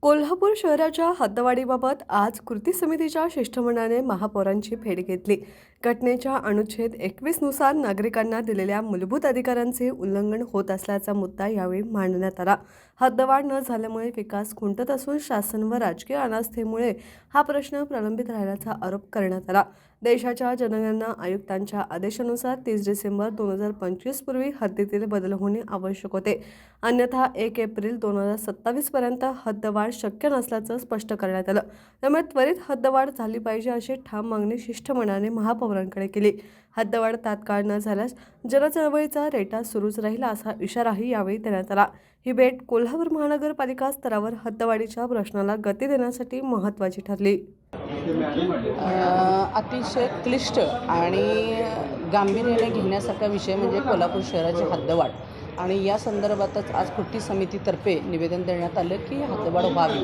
कोल्हापूर शहराच्या हद्दवाढीबाबत आज कृती समितीच्या शिष्टमंडळाने महापौरांची भेट घेतली। घटनेच्या अनुच्छेद 21 नुसार नागरिकांना दिलेल्या मूलभूत अधिकारांचे उल्लंघन होत असल्याचा मुद्दा यावेळी मांडण्यात आला। हद्दवाढ न झाल्यामुळे विकास खुंटत असून शासन व राजकीय अनास्थेमुळे हा प्रश्न प्रलंबित राहिल्याचा आरोप करण्यात आला। देशाच्या जनगणना आयुक्तांच्या आदेशानुसार 30 डिसेंबर 2025 पूर्वी हद्दीतील बदल होणे आवश्यक होते, अन्यथा 1 एप्रिल 2027 पर्यंत हद्दवाढ शक्य नसल्याचं स्पष्ट करण्यात आलं। त्यामुळे त्वरित हद्दवाढ झाली पाहिजे अशी ठाम मागणी शिष्टमंडळाने महापौरांकडे केली। हद्दवाढ तात्काळ न झाल्यास जनचळवळीचा रेटा सुरूच राहील असा इशाराही यावेळी देण्यात आला। ही भेट कोल्हापूर महानगरपालिका स्तरावर हद्दवाढीच्या प्रश्नाला गती देण्यासाठी महत्त्वाची ठरली। अतिशय क्लिष्ट आणि गांभीर्याने घेण्यासारखा विषय म्हणजे कोल्हापूर शहराची हद्दवाढ आणि या संदर्भातच आज कृती समितीतर्फे निवेदन देण्यात आलं की हद्दवाढ व्हावी।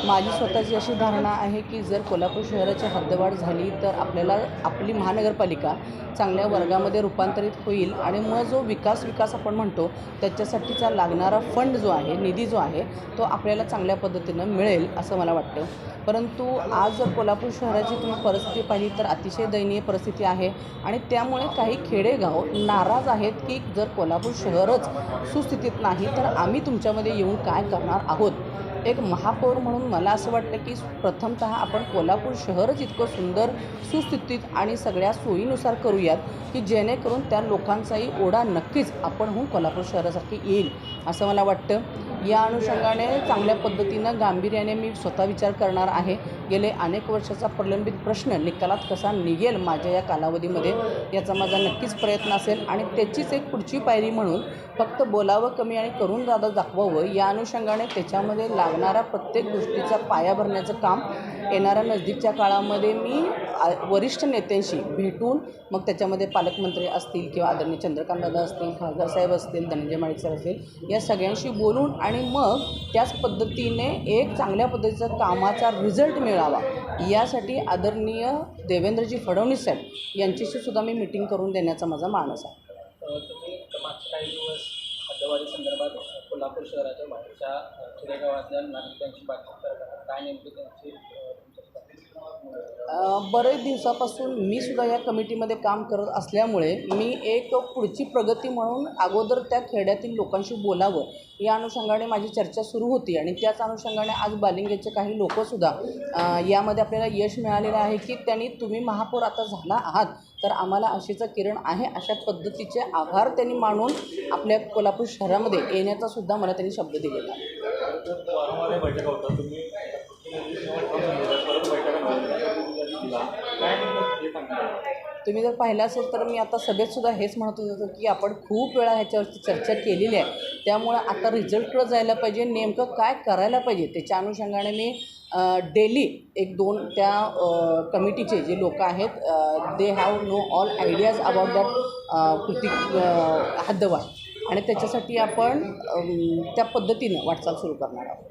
माझी स्वतःची अशी धारणा आहे की जर कोल्हापूर शहराची हद्दवाढ झाली तर आपल्याला आपली महानगरपालिका चांगल्या वर्गामध्ये रूपांतरित होईल आणि मग जो विकास आपण म्हणतो त्याच्यासाठीचा लागणारा फंड जो आहे, निधी जो आहे तो आपल्याला चांगल्या पद्धतीनं मिळेल असं मला वाटतं। परंतु आज जर कोल्हापूर शहराची तुम्ही परिस्थिती पाहिली तर अतिशय दयनीय परिस्थिती आहे आणि त्यामुळे काही खेडेगाव नाराज आहेत की जर कोल्हापूर शहरच सुस्थितीत नाही तर आम्ही तुमच्यामध्ये येऊन काय करणार आहोत। एक महापौर म्हणून मला असं वाटतं की प्रथमतः आपण कोल्हापूर शहरच इतकं सुंदर सुस्थितीत आणि सगळ्या सोयीनुसार करूयात की जेणेकरून त्या लोकांचाही ओढा नक्कीच आपणहून कोल्हापूर शहरासारखी येईल असं मला वाटतं। या अनुषंगाने चांगल्या पद्धतीनं गांभीर्याने मी स्वतः विचार करणार आहे। गेले अनेक वर्षाचा प्रलंबित प्रश्न निकालात कसा निघेल माझ्या या कालावधीमध्ये याचा माझा नक्कीच प्रयत्न असेल आणि त्याचीच एक पुढची पायरी म्हणून फक्त बोलावं कमी आणि करून दाखवावं या अनुषंगाने त्याच्यामध्ये लागणारा प्रत्येक गोष्टीचा पाया भरण्याचं काम येणाऱ्या नजदीकच्या काळामध्ये मी वरिष्ठ नेत्यांशी भेटून मग त्याच्यामध्ये पालकमंत्री असतील किंवा आदरणीय चंद्रकांत दादा असतील, खासदार साहेब असतील, धनंजय माडिक सर असतील या सगळ्यांशी बोलून आणि मग त्याच पद्धतीने एक चांगल्या पद्धतीचा कामाचा रिझल्ट मिळावा यासाठी आदरणीय देवेंद्रजी फडणवीस साहेब यांच्याशी सुद्धा मी मीटिंग करून देण्याचा माझा मानस आहे। तुम्ही मागच्या काही दिवस हद्दवाढी संदर्भात कोल्हापूर शहराच्या बाहेरच्या खेडेगावातल्या नागरिकांची बातचीत करताना काय नेमकी त्यांची बरेच दिवसापासून मी सुद्धा या कमिटीमध्ये काम करत असल्यामुळे मी एक पुढची प्रगती म्हणून अगोदर त्या खेड्यातील लोकांशी बोलावं या अनुषंगाने माझी चर्चा सुरू होती आणि त्याच अनुषंगाने आज बालिंगेचे काही लोकंसुद्धा यामध्ये आपल्याला यश मिळालेलं आहे की त्यांनी तुम्ही महापौर आता झाला आहात तर आम्हाला आशेचा किरण आहे अशा पद्धतीचे आभार त्यांनी मानून आपल्या कोल्हापूर शहरामध्ये येण्याचा सुद्धा मला त्यांनी शब्द दिलेला आहे। तुम्ही जर पाहिलं असेल तर मी आता सभेतसुद्धा हेच म्हणत होतो की आपण खूप वेळा ह्याच्यावरती चर्चा केलेली आहे, त्यामुळे आता रिझल्टकडे जायला पाहिजे, नेमकं काय करायला पाहिजे त्याच्या अनुषंगाने मी डेली 1-2 त्या कमिटीचे जे लोक आहेत they have know all ideas about that कृती हद्दवाढ आणि त्याच्यासाठी आपण त्या पद्धतीनं वाटचाल सुरू करणार आहोत।